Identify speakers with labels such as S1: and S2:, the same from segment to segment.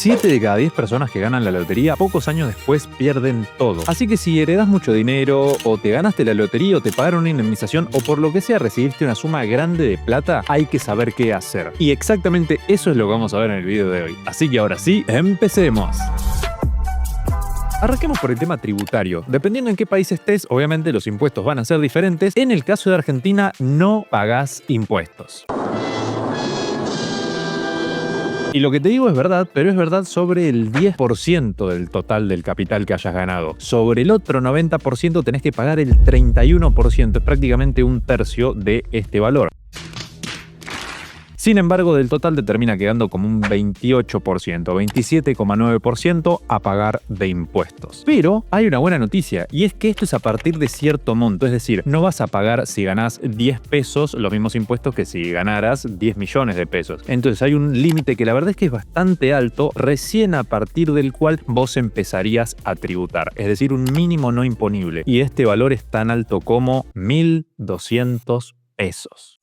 S1: 7 de cada 10 personas que ganan la lotería, pocos años después pierden todo. Así que si heredás mucho dinero, o te ganaste la lotería, o te pagaron una indemnización, o por lo que sea recibiste una suma grande de plata, hay que saber qué hacer. Y exactamente eso es lo que vamos a ver en el video de hoy. Así que ahora sí, empecemos. Arranquemos por el tema tributario. Dependiendo en qué país estés, obviamente los impuestos van a ser diferentes. En el caso de Argentina, no pagás impuestos. Y lo que te digo es verdad, pero es verdad sobre el 10% del total del capital que hayas ganado. Sobre el otro 90% tenés que pagar el 31%, es prácticamente un tercio de este valor. Sin embargo, del total te termina quedando como un 28%, 27,9% a pagar de impuestos. Pero hay una buena noticia, y es que esto es a partir de cierto monto, es decir, no vas a pagar si ganás 10 pesos los mismos impuestos que si ganaras 10 millones de pesos. Entonces hay un límite que la verdad es que es bastante alto, recién a partir del cual vos empezarías a tributar, es decir, un mínimo no imponible. Y este valor es tan alto como 1.200 pesos.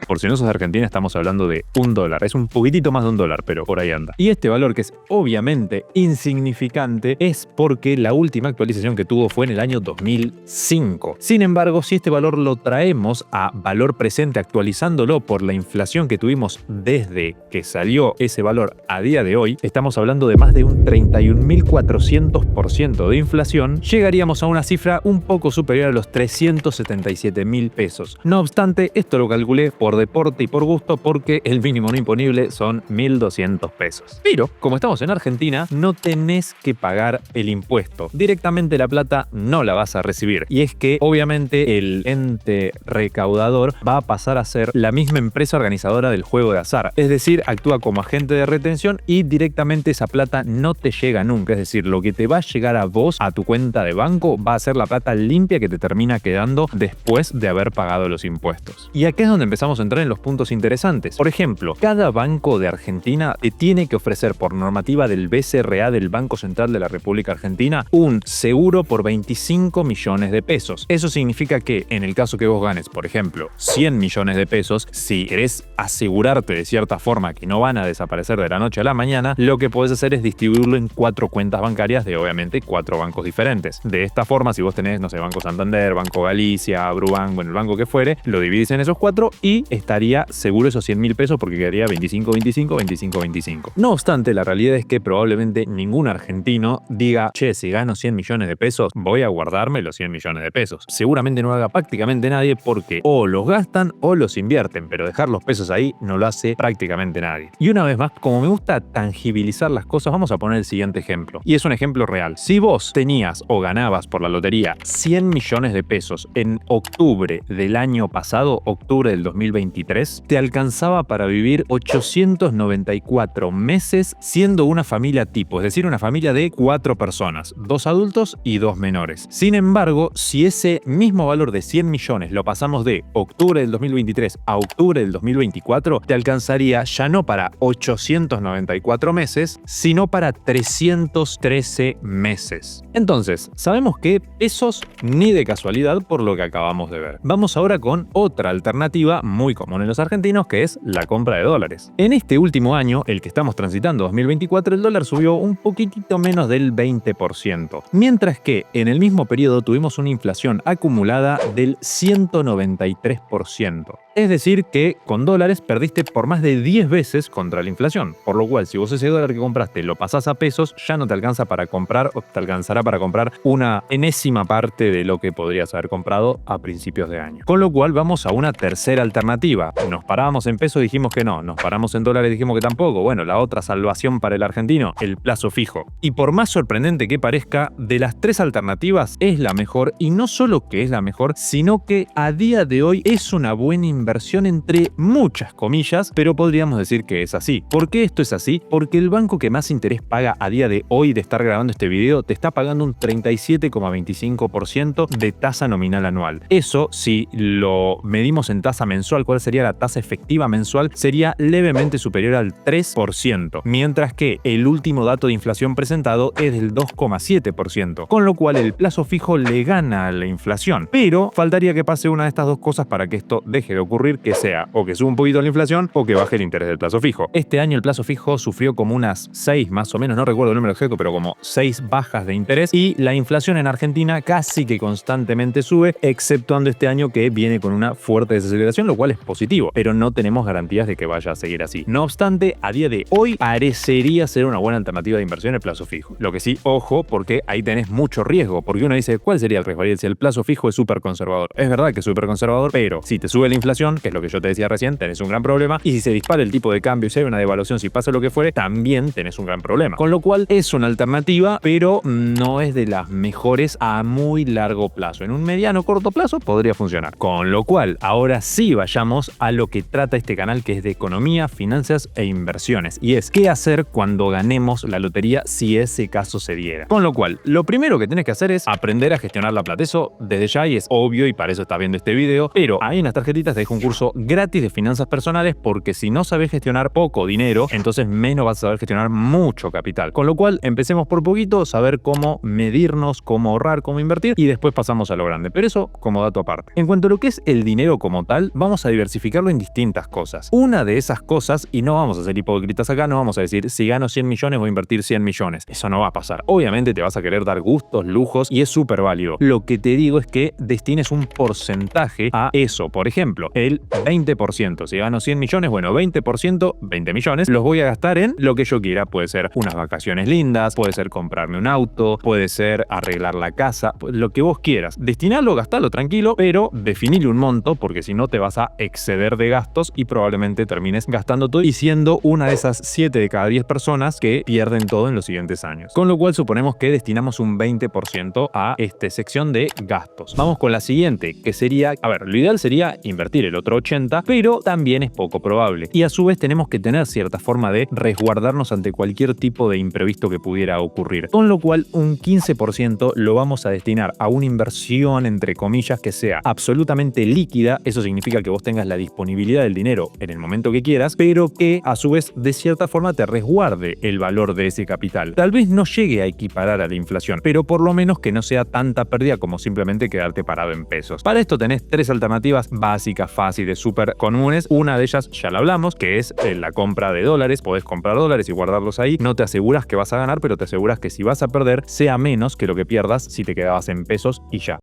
S1: Por si no sos de Argentina, estamos hablando de $1. Es un poquitito más de $1, pero por ahí anda. Y este valor, que es obviamente insignificante, es porque la última actualización que tuvo fue en el año 2005. Sin embargo, si este valor lo traemos a valor presente actualizándolo por la inflación que tuvimos desde que salió ese valor a día de hoy, estamos hablando de más de un 31.400% de inflación, llegaríamos a una cifra un poco superior a los 377.000 pesos. No obstante, esto lo calculé por deporte y por gusto, porque el mínimo no imponible son 1.200 pesos. Pero, como estamos en Argentina, no tenés que pagar el impuesto. Directamente la plata no la vas a recibir. Y es que, obviamente, el ente recaudador va a pasar a ser la misma empresa organizadora del juego de azar. Es decir, actúa como agente de retención y directamente esa plata no te llega nunca. Es decir, lo que te va a llegar a vos, a tu cuenta de banco, va a ser la plata limpia que te termina quedando después de haber pagado los impuestos. Y aquí es donde empezamos a entrar en los puntos interesantes. Por ejemplo, cada banco de Argentina te tiene que ofrecer por normativa del BCRA, del Banco Central de la República Argentina, un seguro por 25 millones de pesos. Eso significa que en el caso que vos ganes, por ejemplo, 100 millones de pesos, si querés asegurarte de cierta forma que no van a desaparecer de la noche a la mañana, lo que podés hacer es distribuirlo en 4 cuentas bancarias de, obviamente, 4 bancos diferentes. De esta forma, si vos tenés, no sé, Banco Santander, Banco Galicia, Brubank, bueno, el banco que fuere, lo dividís en esos 4 y estaría seguro esos 100.000 pesos, porque quedaría 25, 25, 25, 25. No obstante, la realidad es que probablemente ningún argentino diga, che, si gano 100 millones de pesos, voy a guardarme los 100 millones de pesos. Seguramente no lo haga prácticamente nadie, porque o los gastan o los invierten, pero dejar los pesos ahí no lo hace prácticamente nadie. Y una vez más, como me gusta tangibilizar las cosas, vamos a poner el siguiente ejemplo. Y es un ejemplo real. Si vos tenías o ganabas por la lotería 100 millones de pesos en octubre del año pasado, octubre del 2023, te alcanzaba para vivir 894 meses siendo una familia tipo, es decir, una familia de 4 personas, 2 adultos y 2 menores. Sin embargo, si ese mismo valor de 100 millones lo pasamos de octubre del 2023 a octubre del 2024, te alcanzaría ya no para 894 meses, sino para 313 meses. Entonces, sabemos que pesos ni de casualidad por lo que acabamos de ver. Vamos ahora con otra alternativa muy común en los argentinos, que es la compra de dólares. En este último año, el que estamos transitando, 2024, el dólar subió un poquitito menos del 20%, mientras que en el mismo periodo tuvimos una inflación acumulada del 193%. Es decir que con dólares perdiste por más de 10 veces contra la inflación, por lo cual si vos ese dólar que compraste lo pasás a pesos, ya no te alcanza para comprar, o te alcanzará para comprar una enésima parte de lo que podrías haber comprado a principios de año. Con lo cual vamos a una tercera alternativa. Nos parábamos en pesos, dijimos que no. Nos paramos en dólares, dijimos que tampoco. Bueno, la otra salvación para el argentino, el plazo fijo. Y por más sorprendente que parezca, de las 3 alternativas es la mejor, y no solo que es la mejor, sino que a día de hoy es una buena inversión entre muchas comillas, pero podríamos decir que es así. ¿Por qué esto es así? Porque el banco que más interés paga a día de hoy de estar grabando este video te está pagando un 37,25% de tasa nominal anual. Eso, si lo medimos en tasa mensual, cuál sería la tasa efectiva mensual, sería levemente superior al 3%, mientras que el último dato de inflación presentado es del 2,7%, con lo cual el plazo fijo le gana a la inflación. Pero faltaría que pase una de estas dos cosas para que esto deje de ocurrir, que sea o que suba un poquito la inflación o que baje el interés del plazo fijo. Este año el plazo fijo sufrió como unas 6 más o menos, no recuerdo el número exacto, pero como 6 bajas de interés, y la inflación en Argentina casi que constantemente sube, exceptuando este año que viene con una fuerte desaceleración, lo cual es positivo, pero no tenemos garantías de que vaya a seguir así. No obstante, a día de hoy parecería ser una buena alternativa de inversión el plazo fijo. Lo que sí, ojo, porque ahí tenés mucho riesgo, porque uno dice, ¿cuál sería el riesgo? Si el plazo fijo es súper conservador. Es verdad que es súper conservador, pero si te sube la inflación, que es lo que yo te decía recién, tenés un gran problema, y si se dispara el tipo de cambio y si hay una devaluación, si pasa lo que fuere, también tenés un gran problema. Con lo cual es una alternativa, pero no es de las mejores a muy largo plazo. En un mediano corto plazo podría funcionar. Con lo cual, ahora sí vayamos a lo que trata este canal, que es de economía, finanzas e inversiones, y es qué hacer cuando ganemos la lotería si ese caso se diera. Con lo cual, lo primero que tenés que hacer es aprender a gestionar la plata. Eso desde ya y es obvio, y para eso estás viendo este video, pero ahí en las tarjetitas te dejo un curso gratis de finanzas personales, porque si no sabes gestionar poco dinero, entonces menos vas a saber gestionar mucho capital. Con lo cual, empecemos por poquito, saber cómo medirnos, cómo ahorrar, cómo invertir, y después pasamos a lo grande, pero eso como dato aparte. En cuanto a lo que es el dinero como tal, vamos a diversificarlo en distintas cosas. Una de esas cosas, y no vamos a ser hipócritas acá, no vamos a decir, si gano 100 millones voy a invertir 100 millones. Eso no va a pasar. Obviamente te vas a querer dar gustos, lujos, y es súper válido. Lo que te digo es que destines un porcentaje a eso. Por ejemplo, el 20%. Si gano 100 millones, bueno, 20%, 20 millones, los voy a gastar en lo que yo quiera. Puede ser unas vacaciones lindas, puede ser comprarme un auto, puede ser arreglar la casa, lo que vos quieras. Destinarlo, gastarlo tranquilo, pero definirle un monto, porque si no te vas a exceder de gastos y probablemente termines gastando todo y siendo una de esas 7 de cada 10 personas que pierden todo en los siguientes años. Con lo cual suponemos que destinamos un 20% a esta sección de gastos. Vamos con la siguiente, que sería, a ver, lo ideal sería invertir el otro 80%, pero también es poco probable. Y a su vez tenemos que tener cierta forma de resguardarnos ante cualquier tipo de imprevisto que pudiera ocurrir. Con lo cual un 15% lo vamos a destinar a una inversión, entre comillas, que sea absolutamente líquida. Eso significa que vos tengas la disponibilidad del dinero en el momento que quieras, pero que a su vez de cierta forma te resguarde el valor de ese capital. Tal vez no llegue a equiparar a la inflación, pero por lo menos que no sea tanta pérdida como simplemente quedarte parado en pesos. Para esto tenés 3 alternativas básicas, fáciles, súper comunes. Una de ellas ya la hablamos, que es la compra de dólares. Podés comprar dólares y guardarlos ahí. No te aseguras que vas a ganar, pero te aseguras que si vas a perder, sea menos que lo que pierdas si te quedabas en pesos y ya.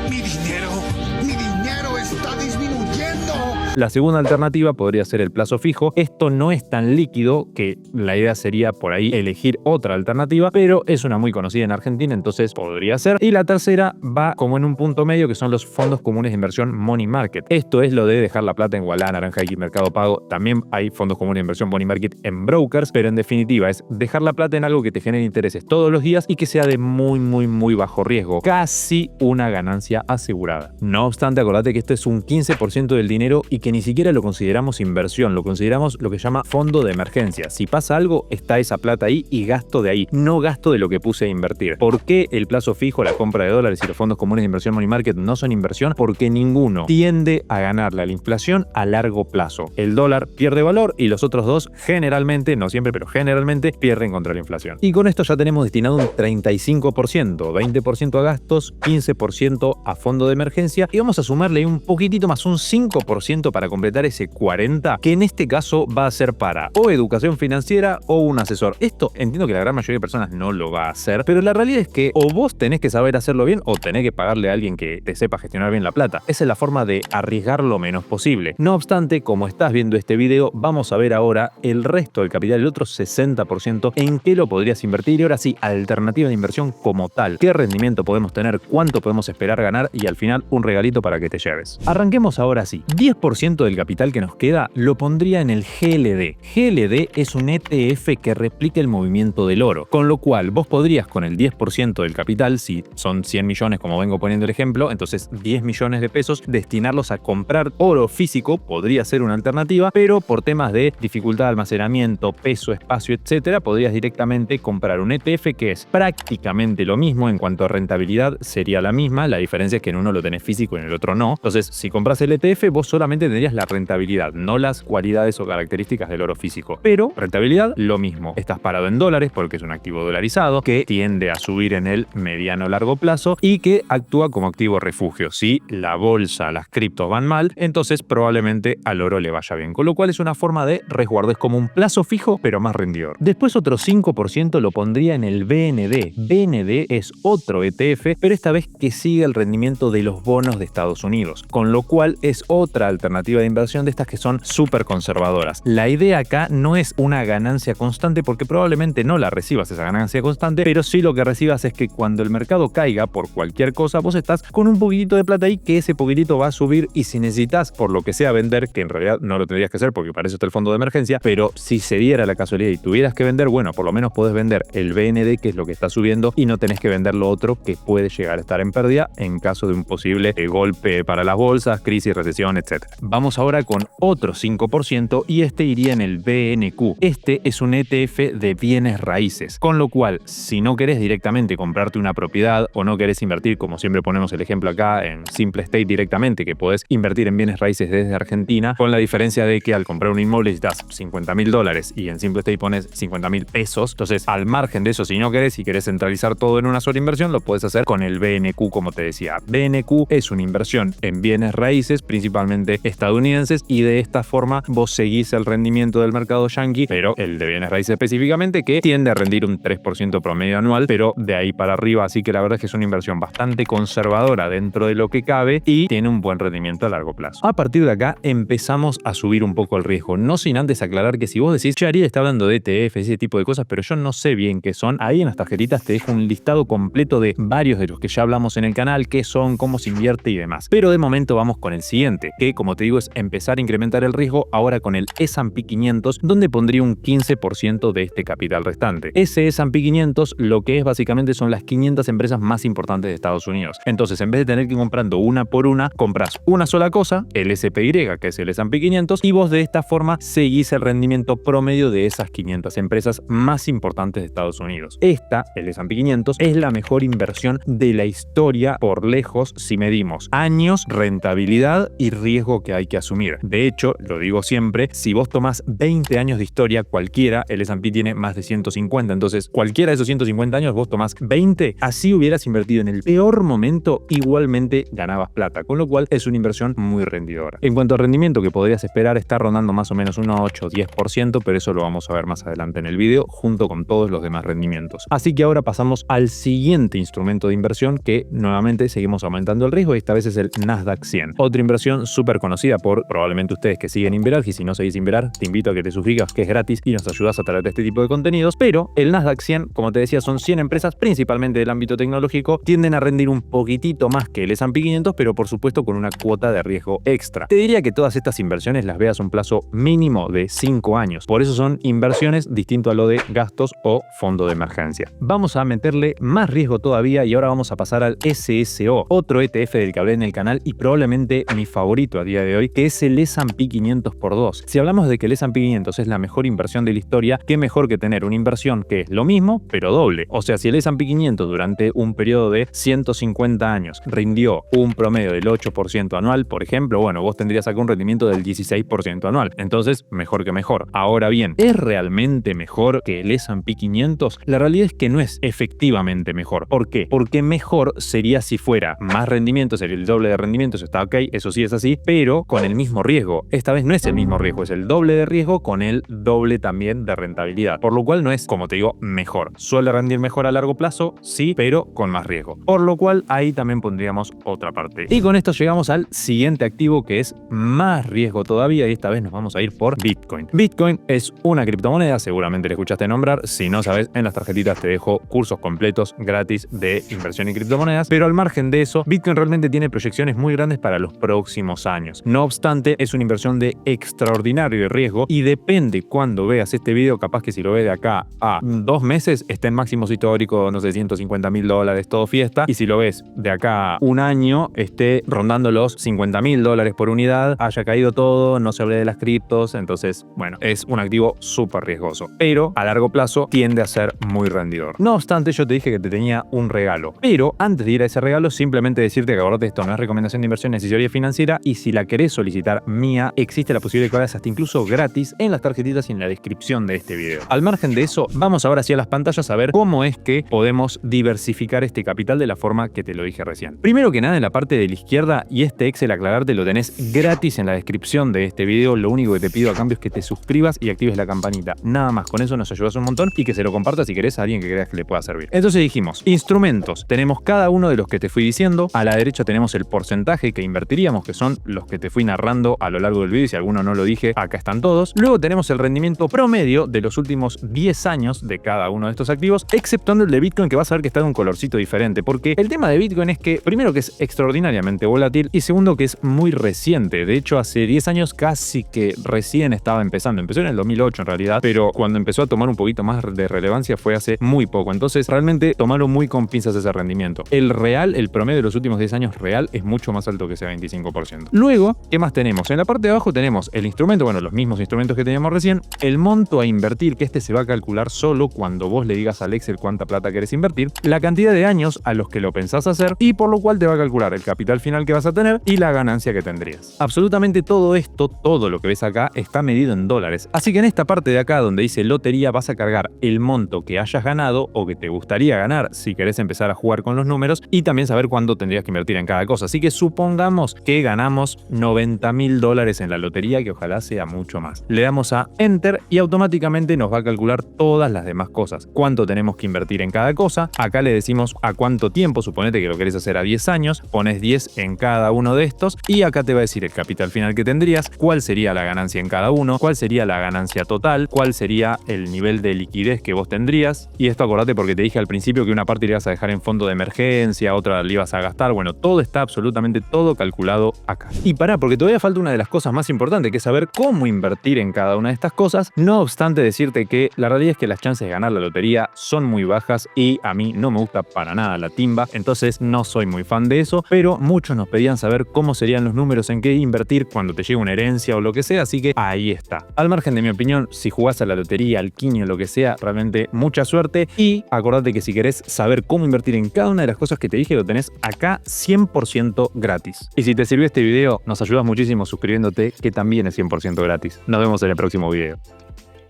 S2: Mi dinero está disminuyendo.
S1: La segunda alternativa podría ser el plazo fijo. Esto no es tan líquido, que la idea sería por ahí elegir otra alternativa, pero es una muy conocida en Argentina, entonces podría ser. Y la tercera va como en un punto medio, que son los fondos comunes de inversión Money Market. Esto es lo de dejar la plata en Ualá, Naranja X, Mercado Pago. También hay fondos comunes de inversión Money Market en brokers, pero en definitiva es dejar la plata en algo que te genere intereses todos los días y que sea de muy bajo riesgo. Casi una ganancia asegurada. No obstante, acordate que esto es un 15% del dinero y que ni siquiera lo consideramos inversión, lo consideramos lo que se llama fondo de emergencia. Si pasa algo, está esa plata ahí y gasto de ahí, no gasto de lo que puse a invertir. ¿Por qué el plazo fijo, la compra de dólares y los fondos comunes de inversión Money Market no son inversión? Porque ninguno tiende a ganarle a la inflación a largo plazo. El dólar pierde valor y los otros dos generalmente, no siempre, pero generalmente pierden contra la inflación. Y con esto ya tenemos destinado un 35%, 20% a gastos, 15% a fondo de emergencia, y vamos a sumarle un poquitito más, un 5% para completar ese 40%, que en este caso va a ser para o educación financiera o un asesor. Esto entiendo que la gran mayoría de personas no lo va a hacer, pero la realidad es que o vos tenés que saber hacerlo bien o tenés que pagarle a alguien que te sepa gestionar bien la plata. Esa es la forma de arriesgar lo menos posible. No obstante, como estás viendo este video, vamos a ver ahora el resto del capital, el otro 60%, en qué lo podrías invertir y ahora sí, alternativa de inversión como tal. ¿Qué rendimiento podemos tener? ¿Cuánto podemos esperar ganar? Y al final, un regalito para que te lleves. Arranquemos ahora sí. 10% del capital que nos queda lo pondría en el GLD. GLD es un ETF que replica el movimiento del oro, con lo cual vos podrías con el 10% del capital, si son 100 millones como vengo poniendo el ejemplo, entonces 10 millones de pesos, destinarlos a comprar oro físico podría ser una alternativa, pero por temas de dificultad de almacenamiento, peso, espacio, etcétera, podrías directamente comprar un ETF que es prácticamente lo mismo en cuanto a rentabilidad, sería la misma, la diferencia es que en uno lo tenés físico y en el otro no. Entonces, si compras el ETF, vos solamente tendrías la rentabilidad, no las cualidades o características del oro físico. Pero rentabilidad, lo mismo. Estás parado en dólares porque es un activo dolarizado que tiende a subir en el mediano o largo plazo y que actúa como activo refugio. Si la bolsa, las criptos van mal, entonces probablemente al oro le vaya bien. Con lo cual es una forma de resguardo. Es como un plazo fijo, pero más rendidor. Después otro 5% lo pondría en el BND. BND es otro ETF, pero esta vez que sigue el rendimiento de los bonos de Estados Unidos. Con lo cual es otra alternativa de inversión de estas que son súper conservadoras. La idea acá no es una ganancia constante porque probablemente no la recibas esa ganancia constante, pero sí lo que recibas es que cuando el mercado caiga por cualquier cosa, vos estás con un poquitito de plata ahí que ese poquitito va a subir y si necesitas por lo que sea vender, que en realidad no lo tendrías que hacer porque para eso está el fondo de emergencia, pero si se diera la casualidad y tuvieras que vender, bueno, por lo menos podés vender el BND que es lo que está subiendo y no tenés que vender lo otro que puede llegar a estar en pérdida en caso de un posible golpe para las bolsas, crisis, recesión, etc. Vamos ahora con otro 5% y este iría en el BNQ. Este es un ETF de bienes raíces, con lo cual si no querés directamente comprarte una propiedad o no querés invertir, como siempre ponemos el ejemplo acá, en Simple Estate directamente, que podés invertir en bienes raíces desde Argentina, con la diferencia de que al comprar un inmueble necesitas $50.000 y en Simple Estate pones $50.000. Entonces, al margen de eso, si no querés y querés centralizar todo en una sola inversión, lo podés hacer con el BNQ, como te decía. BNQ es una inversión en bienes raíces, principalmente estadounidenses, y de esta forma vos seguís el rendimiento del mercado yankee, pero el de bienes raíces específicamente, que tiende a rendir un 3% promedio anual, pero de ahí para arriba, así que la verdad es que es una inversión bastante conservadora dentro de lo que cabe y tiene un buen rendimiento a largo plazo. A partir de acá empezamos a subir un poco el riesgo, no sin antes aclarar que si vos decís, che, Ariel está hablando de ETF, ese tipo de cosas, pero yo no sé bien qué son, ahí en las tarjetitas te dejo un listado completo de varios de los que ya hablamos en el canal, qué son, cómo se invierte y demás. Pero de momento vamos con el siguiente, que como te digo es empezar a incrementar el riesgo ahora con el S&P 500, donde pondría un 15% de este capital restante. Ese S&P 500 lo que es básicamente son las 500 empresas más importantes de Estados Unidos. Entonces, en vez de tener que ir comprando una por una, compras una sola cosa, el SPY, que es el S&P 500, y vos de esta forma seguís el rendimiento promedio de esas 500 empresas más importantes de Estados Unidos. Esta, el S&P 500, es la mejor inversión de la historia por lejos si medimos años, rentabilidad y riesgo que hay que asumir. De hecho, lo digo siempre, si vos tomás 20 años de historia, cualquiera, el S&P tiene más de 150, entonces cualquiera de esos 150 años vos tomás 20, así hubieras invertido en el peor momento, igualmente ganabas plata, con lo cual es una inversión muy rendidora. En cuanto al rendimiento que podrías esperar, está rondando más o menos un 8-10%, pero eso lo vamos a ver más adelante en el video, junto con todos los demás rendimientos. Así que ahora pasamos al siguiente instrumento de inversión que nuevamente seguimos aumentando el riesgo y esta vez es el Nasdaq 100. Otra inversión súper conocida por probablemente ustedes que siguen Inverarg, y si no seguís Inverarg, te invito a que te suscribas, que es gratis y nos ayudas a traer este tipo de contenidos. Pero el Nasdaq 100, como te decía, son 100 empresas principalmente del ámbito tecnológico, tienden a rendir un poquitito más que el S&P 500, pero por supuesto con una cuota de riesgo extra. Te diría que todas estas inversiones las veas a un plazo mínimo de 5 años. Por eso son inversiones distinto a lo de gastos o fondo de emergencia. Vamos a meterle más riesgo todavía y ahora vamos a pasar al SSO, otro ETF del que hablé en el canal y probablemente mi favorito a día de hoy, que es el S&P 500 por 2. Si hablamos de que el S&P 500 es la mejor inversión de la historia, qué mejor que tener una inversión que es lo mismo, pero doble. O sea, si el S&P 500 durante un periodo de 150 años rindió un promedio del 8% anual, por ejemplo, bueno, vos tendrías acá un rendimiento del 16% anual. Entonces, mejor que mejor. Ahora bien, ¿es realmente mejor que el S&P 500? La realidad es que no es efectivamente mejor. ¿Por qué? Porque mejor sería si fuera más rendimiento, sería el doble de rendimiento, eso está ok, eso sí es así, pero con el mismo riesgo. Esta vez no es el mismo riesgo, es el doble de riesgo con el doble también de rentabilidad. Por lo cual no es, como te digo, mejor. Suele rendir mejor a largo plazo, sí, pero con más riesgo. Por lo cual ahí también pondríamos otra parte. Y con esto llegamos al siguiente activo que es más riesgo todavía y esta vez nos vamos a ir por Bitcoin. Bitcoin es una criptomoneda, seguramente le escuchaste nombrar. Si no sabes, en las tarjetitas te dejo cursos completos gratis de inversión en criptomonedas, pero al margen de eso, Bitcoin realmente tiene proyecciones muy grandes para los próximos años. No obstante, es una inversión de extraordinario riesgo y depende cuando veas este video, capaz que si lo ves de acá a 2 meses está en máximos históricos, no sé, $150.000, todo fiesta, y si lo ves de acá a un año esté rondando los $50.000 por unidad, haya caído todo, no se hable de las criptos, entonces, bueno, es un activo súper riesgoso, pero a largo plazo tiende a ser muy rendidor. No obstante, yo te dije que te tenía un regalo, pero antes de ir a ese regalo, simplemente decirte que acordate, esto no es recomendación de inversión, es asesoría financiera, y si la querés querés solicitar Mía, existe la posibilidad de que hagas hasta incluso gratis en las tarjetitas y en la descripción de este video. Al margen de eso, vamos ahora sí a las pantallas a ver cómo es que podemos diversificar este capital de la forma que te lo dije recién. Primero que nada, en la parte de la izquierda, y este Excel, aclararte, lo tenés gratis en la descripción de este video. Lo único que te pido a cambio es que te suscribas y actives la campanita. Nada más, con eso nos ayudas un montón y que se lo compartas si querés a alguien que creas que le pueda servir. Entonces dijimos, instrumentos, tenemos cada uno de los que te fui diciendo. A la derecha tenemos el porcentaje que invertiríamos, que son los que te fui narrando a lo largo del video, y si alguno no lo dije, acá están todos. Luego tenemos el rendimiento promedio de los últimos 10 años de cada uno de estos activos, exceptuando el de Bitcoin, que vas a ver que está de un colorcito diferente, porque el tema de Bitcoin es que, primero, que es extraordinariamente volátil, y segundo, que es muy reciente. De hecho, hace 10 años casi que recién estaba empezando. Empezó en el 2008 en realidad, pero cuando empezó a tomar un poquito más de relevancia fue hace muy poco. Entonces, realmente tomarlo muy con pinzas ese rendimiento. El real, el promedio de los últimos 10 años real, es mucho más alto que ese 25%. Luego, ¿qué más tenemos? En la parte de abajo tenemos el instrumento, bueno, los mismos instrumentos que teníamos recién, el monto a invertir, que este se va a calcular solo cuando vos le digas al Excel cuánta plata querés invertir, la cantidad de años a los que lo pensás hacer, y por lo cual te va a calcular el capital final que vas a tener y la ganancia que tendrías. Absolutamente todo esto, todo lo que ves acá, está medido en dólares. Así que en esta parte de acá donde dice lotería, vas a cargar el monto que hayas ganado o que te gustaría ganar si querés empezar a jugar con los números, y también saber cuánto tendrías que invertir en cada cosa. Así que supongamos que ganamos $90.000 en la lotería, que ojalá sea mucho más. Le damos a Enter y automáticamente nos va a calcular todas las demás cosas. Cuánto tenemos que invertir en cada cosa. Acá le decimos a cuánto tiempo, suponete que lo querés hacer a 10 años, pones 10 en cada uno de estos, y acá te va a decir el capital final que tendrías, cuál sería la ganancia en cada uno, cuál sería la ganancia total, cuál sería el nivel de liquidez que vos tendrías. Y esto acordate porque te dije al principio que una parte le ibas a dejar en fondo de emergencia, otra le ibas a gastar. Bueno, todo está absolutamente todo calculado acá. Y pará, porque todavía falta una de las cosas más importantes, que es saber cómo invertir en cada una de estas cosas. No obstante decirte que la realidad es que las chances de ganar la lotería son muy bajas y a mí no me gusta para nada la timba, entonces no soy muy fan de eso, pero muchos nos pedían saber cómo serían los números, en qué invertir cuando te llegue una herencia o lo que sea, así que ahí está. Al margen de mi opinión, si jugás a la lotería, al quinio, lo que sea, realmente mucha suerte, y acordate que si querés saber cómo invertir en cada una de las cosas que te dije, lo tenés acá 100% gratis. Y si te sirvió este video, nos ayudas muchísimo suscribiéndote, que también es 100% gratis. Nos vemos en el próximo video.